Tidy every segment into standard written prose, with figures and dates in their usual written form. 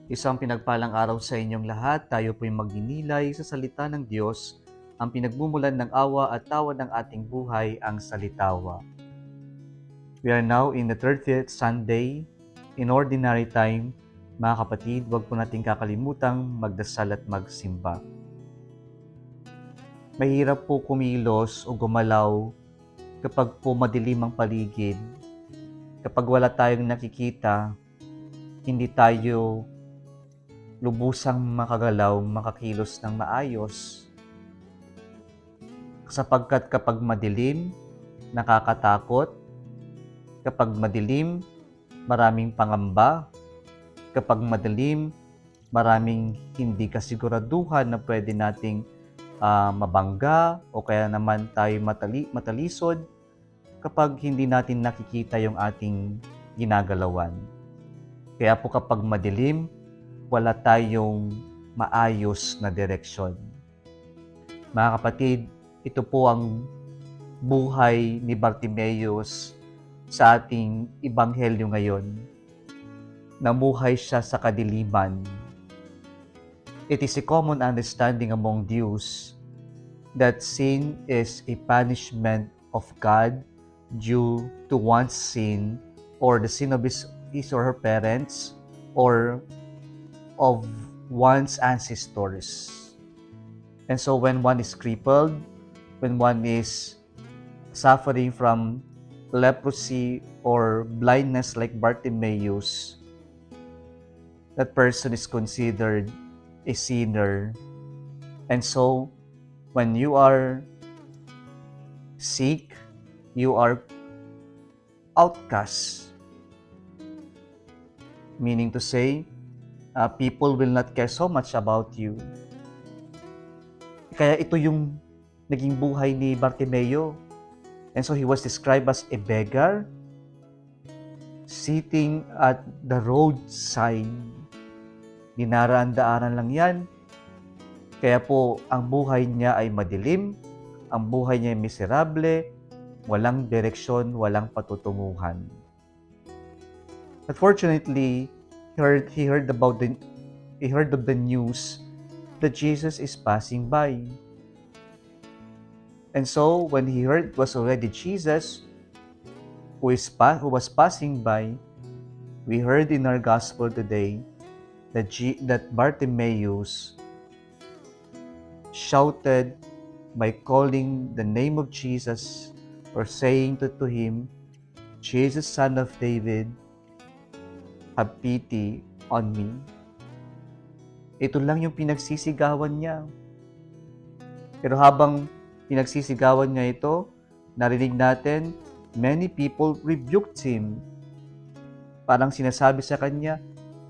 Isang pinagpalang araw sa inyong lahat. Tayo po'y magninilay sa salita ng Diyos, ang pinagmumulan ng awa at tawa ng ating buhay, ang salitawa. We are now in the 30th Sunday in Ordinary Time. Mga kapatid, huwag po nating kakalimutang magdasal at magsimba. Mahirap po kumilos o gumalaw kapag po madilim ang paligid. Kapag wala tayong nakikita, hindi tayo lubusang makagalaw, makakilos ng maayos. Sapagkat kapag madilim, nakakatakot. Kapag madilim, maraming pangamba. Kapag madilim, maraming hindi kasiguraduhan na pwede nating mabangga o kaya naman tayo matalisod kapag hindi natin nakikita yung ating ginagalawan. Kaya po kapag madilim, wala tayong maayos na direksyon. Mga kapatid, ito po ang buhay ni Bartimeus sa ating ebanghelyo ngayon. Namuhay siya sa kadiliman. It is a common understanding among Jews that sin is a punishment of God due to one's sin or the sin of his or her parents or of one's ancestors. And so when one is crippled, when one is suffering from leprosy or blindness like Bartimaeus, that person is considered a sinner. And so when you are sick, you are outcast. Meaning to say, people will not care so much about you. Kaya ito yung naging buhay ni Bartimeo. And so he was described as a beggar, sitting at the roadside. Dinaraan-daanan lang yan. Kaya po, ang buhay niya ay madilim, ang buhay niya ay miserable, walang direksyon, walang patutunguhan. Unfortunately, he heard of the news that Jesus is passing by. And so, when he heard it was already Jesus who was passing by, we heard in our gospel today that Bartimaeus shouted by calling the name of Jesus or saying to him, "Jesus, Son of David, have pity on me." Ito lang yung pinagsisigawan niya. Pero habang pinagsisigawan niya ito, narinig natin, many people rebuked him. Parang sinasabi sa kanya,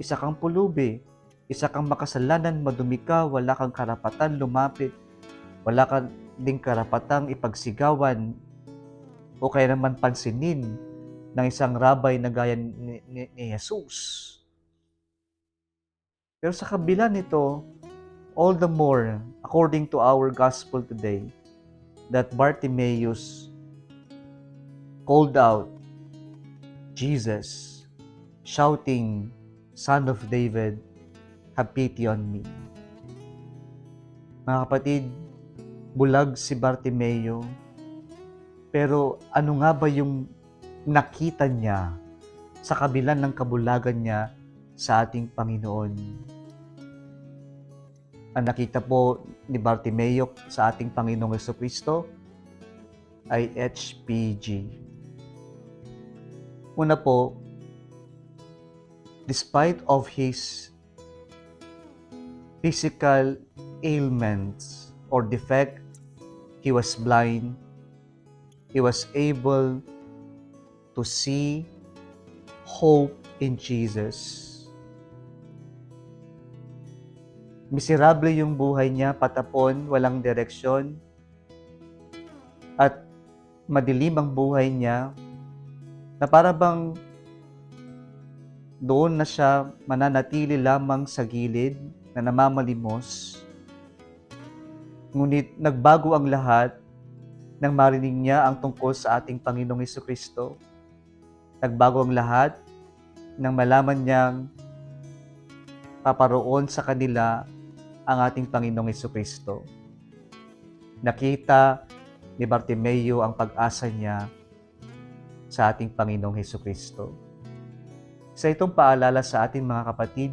isa kang pulubi, isa kang makasalanan, madumi ka, wala kang karapatan lumapit, wala kang ding karapatang ipagsigawan o kaya naman pansinin ng isang rabay na gaya ni Jesus. Pero sa kabila nito, all the more, according to our gospel today, that Bartimaeus called out, Jesus, shouting, "Son of David, have pity on me." Mga kapatid, bulag si Bartimeo, pero ano nga ba yung nakita niya sa kabila ng kabulagan niya sa ating Panginoon? Ang nakita po ni Bartimeo sa ating Panginoong Jesucristo ay HPG. Una po, despite of his physical ailments or defect, he was blind, he was able to see hope in Jesus. Miserable yung buhay niya, patapon, walang direksyon, at madilim ang buhay niya, na para bang doon na siya mananatili lamang sa gilid na namamalimos. Ngunit nagbago ang lahat nang marinig niya ang tungkol sa ating Panginoong Jesucristo. Nagbago ang lahat nang malaman niyang paparoon sa kanila ang ating Panginoong Hesukristo. Nakita ni Bartimeo ang pag-asa niya sa ating Panginoong Hesukristo. Isa itong paalala sa ating mga kapatid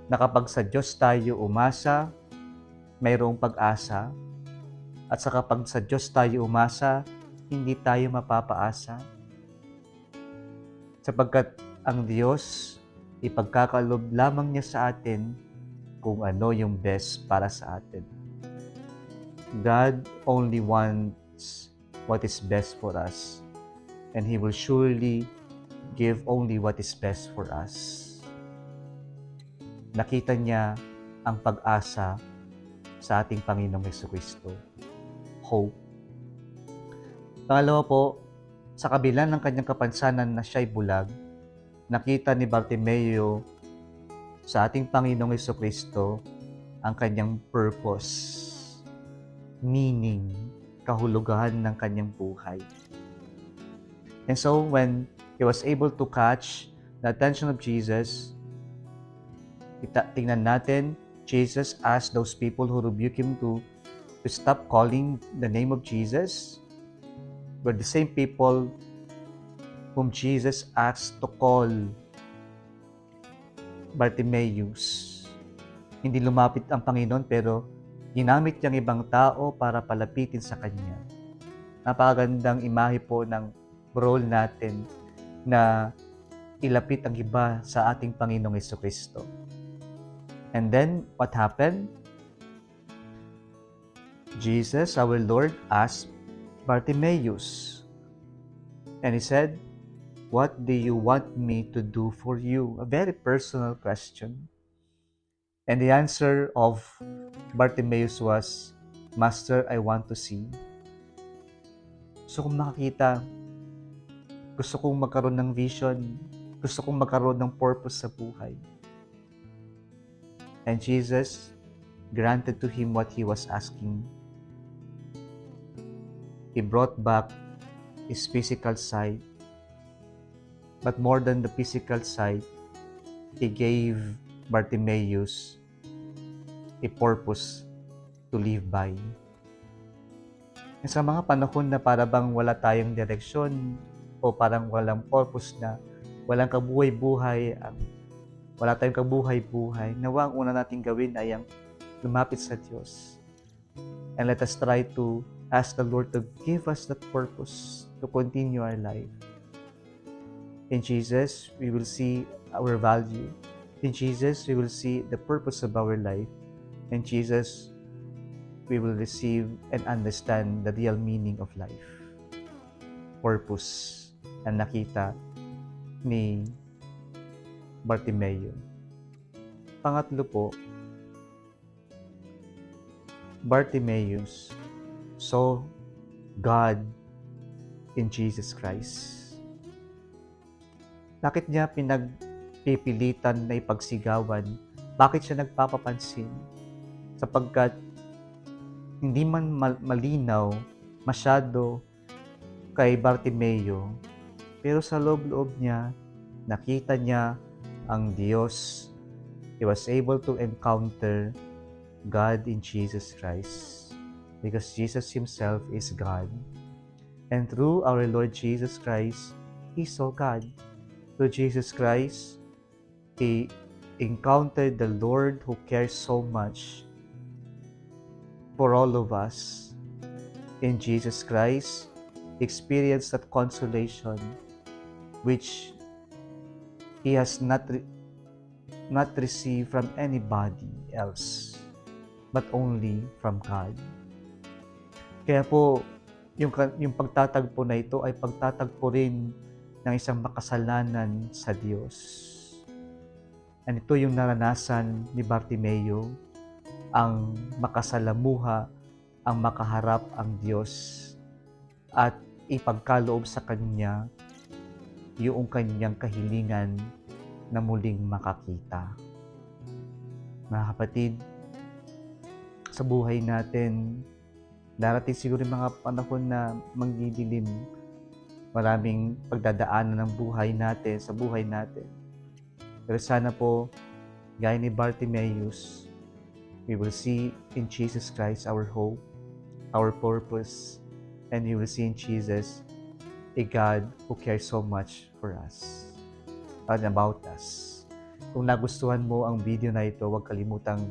na kapag sa Diyos tayo umasa, mayroong pag-asa. At sa kapag sa Diyos tayo umasa, hindi tayo mapapaasa. Sapagkat ang Diyos, ipagkakalob lamang niya sa atin kung ano yung best para sa atin. God only wants what is best for us, and He will surely give only what is best for us. Nakita niya ang pag-asa sa ating Panginoong Hesukristo. Hope. Pangalawa po, sa kabila ng kanyang kapansanan na siya'y bulag, nakita ni Bartimeo sa ating Panginoong Hesukristo ang kanyang purpose, meaning, kahulugan ng kanyang buhay. And so when he was able to catch the attention of Jesus, tingnan natin, Jesus asked those people who rebuke him to stop calling the name of Jesus, were the same people whom Jesus asked to call Bartimaeus. Hindi lumapit ang Panginoon pero ginamit niyang ibang tao para palapitin sa Kanya. Napakagandang imahe po ng role natin na ilapit ang iba sa ating Panginoong Hesukristo. And then, what happened? Jesus, our Lord, asked Bartimaeus, and He said, "What do you want me to do for you?" A very personal question. And the answer of Bartimaeus was, "Master, I want to see." Gusto kong makakita. Gusto kong magkaroon ng vision. Gusto kong magkaroon ng purpose sa buhay. And Jesus granted to him what he was asking. He brought back his physical sight. But more than the physical sight, He gave Bartimaeus a purpose to live by. Sa mga panahon na parang wala tayong direksyon o parang walang purpose na, walang kabuhay-buhay, wala tayong kabuhay-buhay, nawa ang una nating gawin ay ang lumapit sa Diyos. And let us try to ask the Lord to give us that purpose to continue our life. In Jesus, we will see our value. In Jesus, we will see the purpose of our life. In Jesus, we will receive and understand the real meaning of life. Purpose na nakita ni Bartimeo. Pangatlo po, Bartimaeus saw God in Jesus Christ. Bakit niya pinagpipilitan na ipagsigawan? Bakit siya nagpapapansin? Sapagkat hindi man malinaw masyado kay Bartimeo, pero sa loob-loob niya, nakita niya ang Diyos. He was able to encounter God in Jesus Christ because Jesus Himself is God. And through our Lord Jesus Christ, He saw God. Through Jesus Christ, He encountered the Lord who cares so much for all of us. In Jesus Christ, He experienced that consolation which He has not received from anybody else, but only from God. Kaya po, yung pagtatagpo na ito ay pagtatagpo rin ng isang makasalanan sa Diyos. And ito yung naranasan ni Bartimeo, ang makasalamuha, ang makaharap ang Diyos at ipagkaloob sa Kanya yung kanyang kahilingan na muling makakita. Mga kapatid, sa buhay natin, darating siguro yung mga panahon na magdidilim. Maraming pagdadaanan ng buhay natin sa buhay natin. Pero sana po, Gaya ni Bartimaeus, we will see in Jesus Christ our hope, our purpose, and we will see in Jesus a God who cares so much for us and about us. Kung nagustuhan mo ang video na ito, huwag kalimutang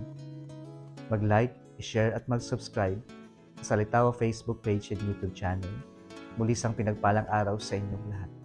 mag-like, i-share at mag-subscribe sa Salitawa Facebook page and YouTube channel. Muli isang pinagpalang araw sa inyong lahat.